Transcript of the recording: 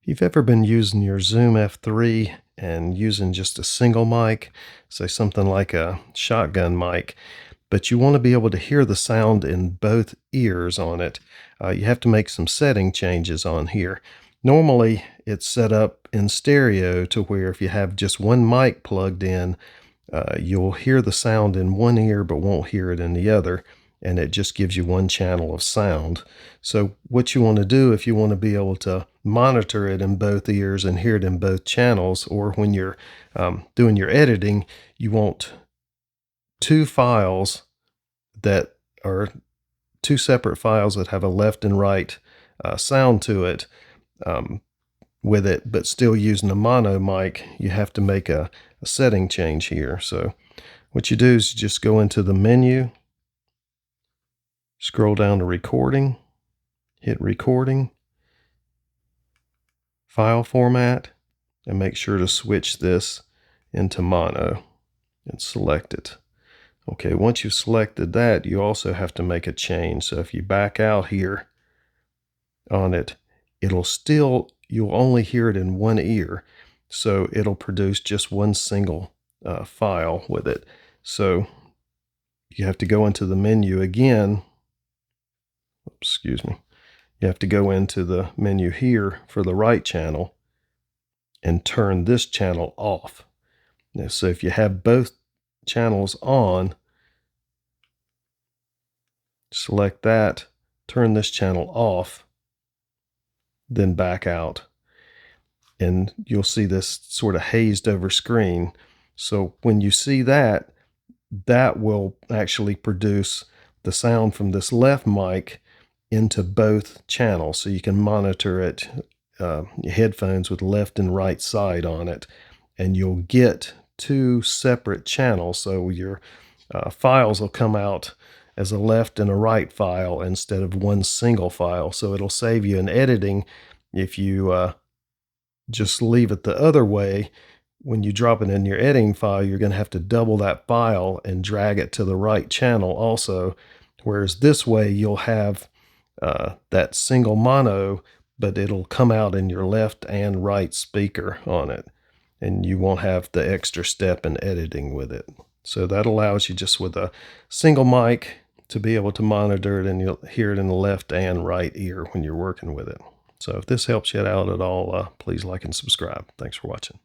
If you've ever been using your Zoom F3 and using just a single mic, say something like a shotgun mic, but you want to be able to hear the sound in both ears on it, you have to make some setting changes on here. Normally, it's set up in stereo to where if you have just one mic plugged in, you'll hear the sound in one ear but won't hear it in the other, and it just gives you one channel of sound. So what you want to do if you want to be able to monitor it in both ears and hear it in both channels, or when you're doing your editing, you want two files that are two separate files that have a left and right sound to it with it, but still using a mono mic. You have to make a setting change here. So what you do is you just go into the menu, scroll down to recording, hit recording, file format, and make sure to switch this into mono and select it. Okay, once you've selected that, you also have to make a change. So if you back out here on it, you'll only hear it in one ear. So it'll produce just one single file with it. So you have to go into the menu again. Excuse me. You have to go into the menu here for the right channel and turn this channel off. Now, so if you have both channels on, select that, turn this channel off, then back out. And you'll see this sort of hazed over screen. So when you see that, that will actually produce the sound from this left mic into both channels. So you can monitor it, your headphones with left and right side on it, and you'll get two separate channels. So your files will come out as a left and a right file instead of one single file. So it'll save you in editing if you just leave it the other way. When you drop it in your editing file, you're going to have to double that file and drag it to the right channel also. Whereas this way, you'll have that single mono, but it'll come out in your left and right speaker on it. And you won't have the extra step in editing with it. So that allows you just with a single mic to be able to monitor it, and you'll hear it in the left and right ear when you're working with it. So if this helps you out at all, please like and subscribe. Thanks for watching.